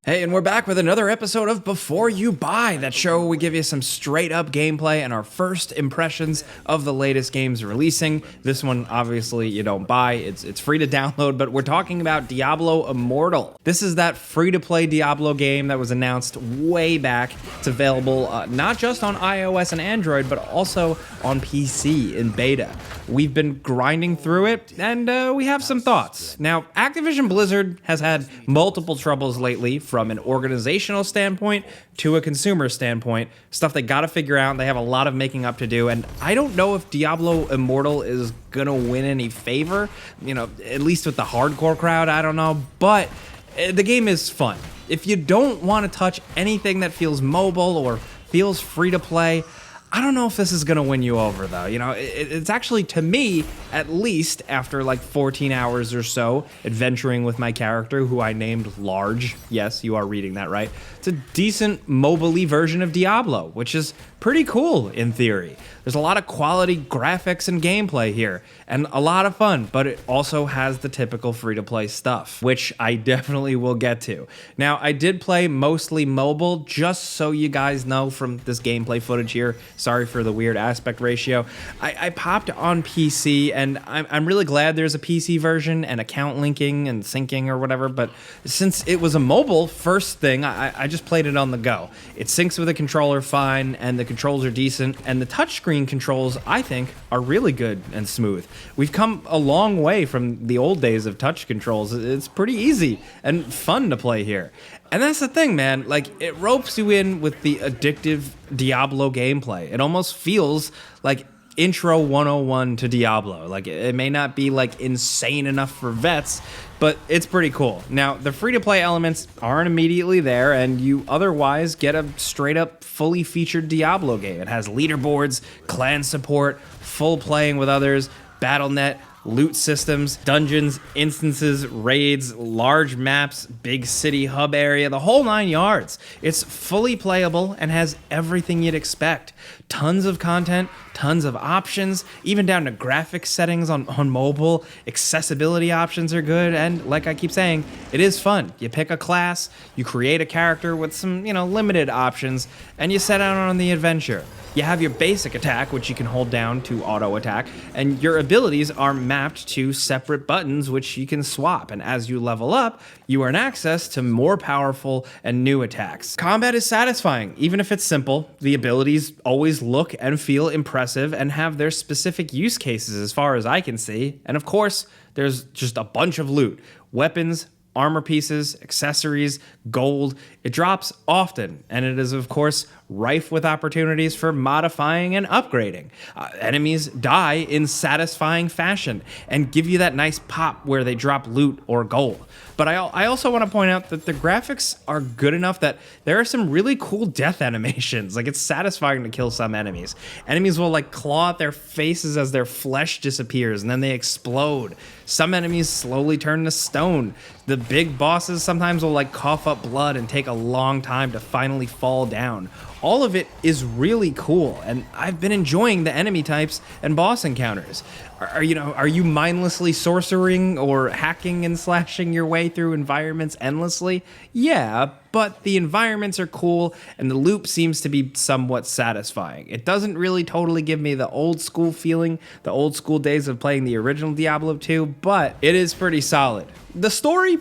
Hey, and we're back with another episode of Before You Buy, that show where we give you some straight up gameplay and our first impressions of the latest games releasing. This one, obviously, you don't buy, it's free to download, but we're talking about Diablo Immortal. This is that free to play Diablo game that was announced way back. It's available not just on iOS and Android, but also on PC in beta. We've been grinding through it, and we have some thoughts. Now, Activision Blizzard has had multiple troubles lately, from an organizational standpoint to a consumer standpoint, stuff they gotta figure out. They have a lot of making up to do, and I don't know if Diablo Immortal is gonna win any favor, at least with the hardcore crowd, I don't know, but the game is fun. If you don't want to touch anything that feels mobile or feels free to play, I don't know if this is going to win you over, though. It's actually, to me, at least, after like 14 hours or so, adventuring with my character, who I named Large. Yes, you are reading that right. It's a decent mobile-y version of Diablo, which is pretty cool in theory. There's a lot of quality graphics and gameplay here, and a lot of fun, but it also has the typical free-to-play stuff, which I definitely will get to. Now, I did play mostly mobile, just so you guys know from this gameplay footage here. Sorry for the weird aspect ratio. I popped on PC, and I'm really glad there's a PC version and account linking and syncing or whatever, but since it was a mobile first thing, I just played it on the go. It syncs with the controller fine, and the controls are decent, and the touchscreen controls, I think, are really good and smooth. We've come a long way from the old days of touch controls. It's pretty easy and fun to play here. And that's the thing, man. Like, it ropes you in with the addictive Diablo gameplay. It almost feels like Intro 101 to Diablo. Like, it may not be like insane enough for vets, but it's pretty cool. Now, the free-to-play elements aren't immediately there, and you otherwise get a straight-up, fully featured Diablo game. It has leaderboards, clan support, full playing with others, BattleNet, loot systems, dungeons, instances, raids, large maps, big city hub area, the whole 9 yards. It's fully playable and has everything you'd expect. Tons of content, tons of options, even down to graphics settings on mobile. Accessibility options are good, and like I keep saying, it is fun. You pick a class, you create a character with some, limited options, and you set out on the adventure. You have your basic attack, which you can hold down to auto attack, and your abilities are mapped to separate buttons, which you can swap. And as you level up, you earn access to more powerful and new attacks. Combat is satisfying, even if it's simple. The abilities always look and feel impressive and have their specific use cases as far as I can see. And of course, there's just a bunch of loot. Weapons, armor pieces, accessories, gold. It drops often, and it is, of course, rife with opportunities for modifying and upgrading. Enemies die in satisfying fashion and give you that nice pop where they drop loot or gold. But I also want to point out that the graphics are good enough that there are some really cool death animations. Like, it's satisfying to kill some enemies. Enemies will claw at their faces as their flesh disappears, and then they explode. Some enemies slowly turn to stone. The big bosses sometimes will cough up blood and take a long time to finally fall down. All of it is really cool, and I've been enjoying the enemy types and boss encounters. Are you mindlessly sorcering or hacking and slashing your way through environments endlessly? Yeah, but the environments are cool, and the loop seems to be somewhat satisfying. It doesn't really totally give me the old school feeling, the old school days of playing the original Diablo 2, but it is pretty solid. The story,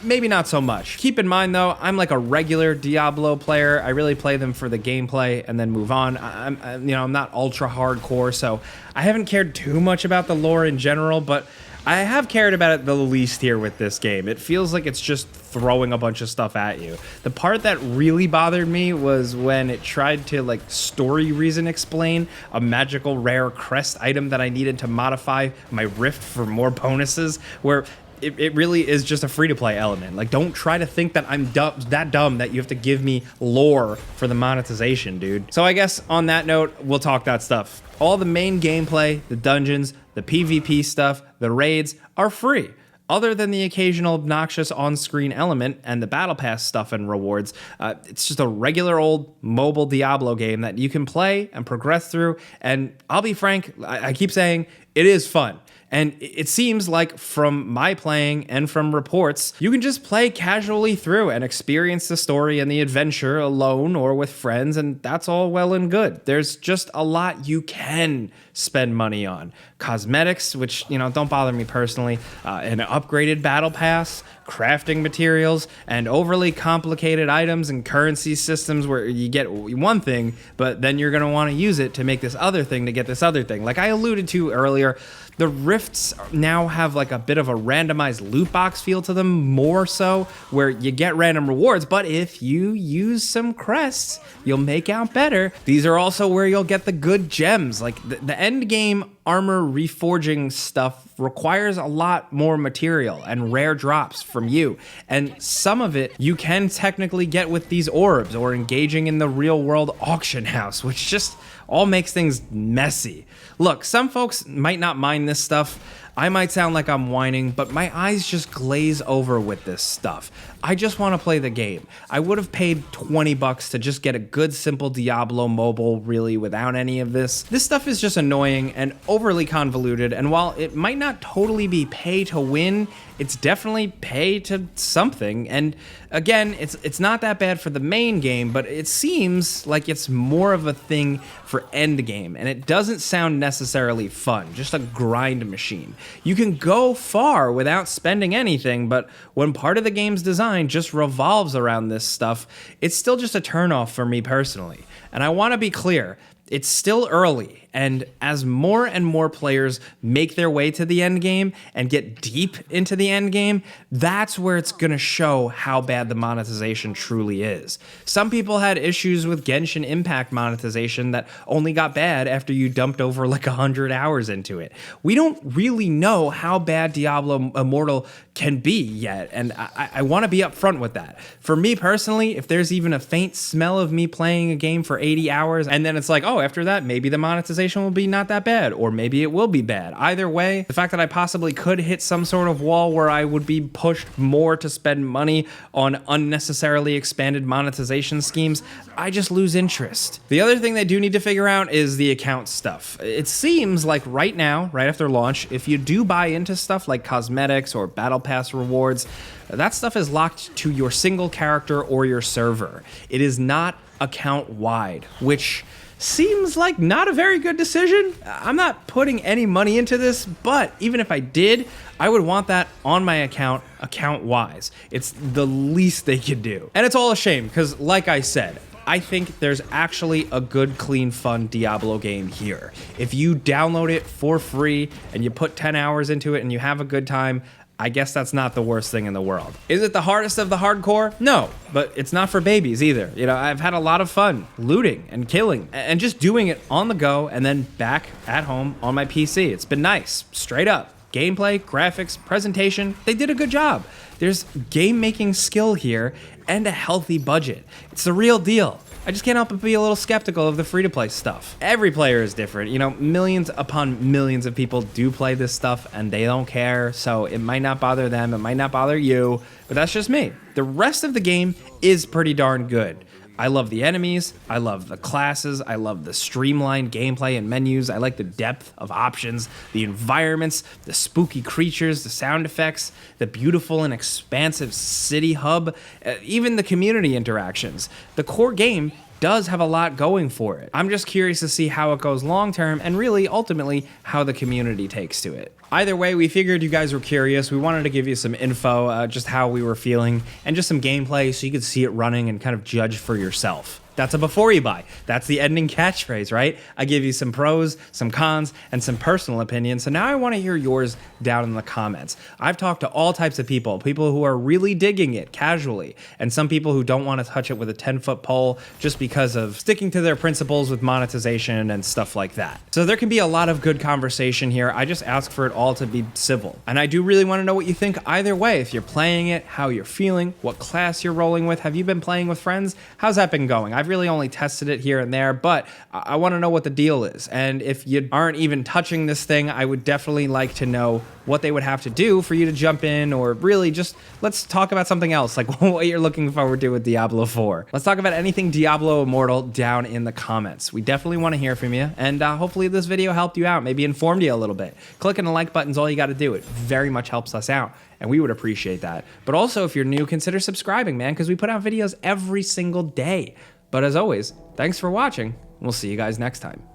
maybe not so much. Keep in mind, though, I'm like a regular Diablo player. I really play them for the gameplay and then move on. I'm not ultra hardcore, so I haven't cared too much about the lore in general, but I have cared about it the least here with this game. It feels like it's just throwing a bunch of stuff at you. The part that really bothered me was when it tried to story reason explain a magical rare crest item that I needed to modify my rift for more bonuses, where it really is just a free-to-play element. Don't try to think that I'm that dumb that you have to give me lore for the monetization, dude. So I guess on that note, we'll talk that stuff. All the main gameplay, the dungeons, the PvP stuff, the raids are free. Other than the occasional obnoxious on-screen element and the battle pass stuff and rewards, it's just a regular old mobile Diablo game that you can play and progress through. And I'll be frank, I keep saying it is fun. And it seems like from my playing and from reports, you can just play casually through and experience the story and the adventure alone or with friends, and that's all well and good. There's just a lot you can spend money on. Cosmetics, which, don't bother me personally, an upgraded battle pass, crafting materials, and overly complicated items and currency systems where you get one thing, but then you're going to want to use it to make this other thing to get this other thing. Like I alluded to earlier, the rifts now have like a bit of a randomized loot box feel to them, more so, where you get random rewards, but if you use some crests, you'll make out better. These are also where you'll get the good gems. Like the end game armor reforging stuff requires a lot more material and rare drops from you, and some of it you can technically get with these orbs or engaging in the real world auction house, which just all makes things messy. Look, some folks might not mind this stuff. I might sound like I'm whining, but my eyes just glaze over with this stuff. I just want to play the game. I would have paid $20 to just get a good simple Diablo mobile, really, without any of this. This stuff is just annoying and overly convoluted, and while it might not totally be pay to win, it's definitely pay to something. And again, it's not that bad for the main game, but it seems like it's more of a thing for endgame, and it doesn't sound necessarily fun, just a grind machine. You can go far without spending anything, but when part of the game's design just revolves around this stuff, it's still just a turnoff for me personally. And I want to be clear, it's still early, and as more and more players make their way to the end game and get deep into the end game, that's where it's gonna show how bad the monetization truly is. Some people had issues with Genshin Impact monetization that only got bad after you dumped over like 100 hours into it. We don't really know how bad Diablo Immortal can be yet, and I want to be upfront with that. For me personally, if there's even a faint smell of me playing a game for 80 hours and then it's like, oh, after that, maybe the monetization will be not that bad, or maybe it will be bad. Either way, the fact that I possibly could hit some sort of wall where I would be pushed more to spend money on unnecessarily expanded monetization schemes, I just lose interest. The other thing they do need to figure out is the account stuff. It seems like right now, right after launch, if you do buy into stuff like cosmetics or battle pass rewards, that stuff is locked to your single character or your server. It is not account wide, which seems like not a very good decision. I'm not putting any money into this, but even if I did, I would want that on my account-wise. It's the least they could do. And it's all a shame, because like I said, I think there's actually a good, clean, fun Diablo game here. If you download it for free and you put 10 hours into it and you have a good time, I guess that's not the worst thing in the world. Is it the hardest of the hardcore? No, but it's not for babies either. I've had a lot of fun looting and killing and just doing it on the go and then back at home on my PC. It's been nice, straight up. Gameplay, graphics, presentation, they did a good job. There's game-making skill here and a healthy budget. It's the real deal. I just can't help but be a little skeptical of the free-to-play stuff. Every player is different. Millions upon millions of people do play this stuff and they don't care, so it might not bother them, it might not bother you, but that's just me. The rest of the game is pretty darn good. I love the enemies, I love the classes, I love the streamlined gameplay and menus, I like the depth of options, the environments, the spooky creatures, the sound effects, the beautiful and expansive city hub, even the community interactions. The core game does have a lot going for it. I'm just curious to see how it goes long term and really ultimately how the community takes to it. Either way, we figured you guys were curious. We wanted to give you some info, just how we were feeling, and just some gameplay so you could see it running and kind of judge for yourself. That's a before you buy. That's the ending catchphrase, right? I give you some pros, some cons, and some personal opinions. So now I want to hear yours down in the comments. I've talked to all types of people who are really digging it casually, and some people who don't want to touch it with a 10-foot pole just because of sticking to their principles with monetization and stuff like that. So there can be a lot of good conversation here. I just ask for it all to be civil. And I do really want to know what you think either way. If you're playing it, how you're feeling, what class you're rolling with. Have you been playing with friends? How's that been going? I've I've really only tested it here and there, but I want to know what the deal is. And if you aren't even touching this thing, I would definitely like to know what they would have to do for you to jump in, or really just let's talk about something else, like what you're looking forward to with Diablo 4. Let's talk about anything Diablo Immortal down in the comments. We definitely want to hear from you, and hopefully this video helped you out, maybe informed you a little bit. Clicking the like button's all you got to do. It very much helps us out, and we would appreciate that. But also, if you're new, consider subscribing, man, because we put out videos every single day. But as always, thanks for watching. We'll see you guys next time.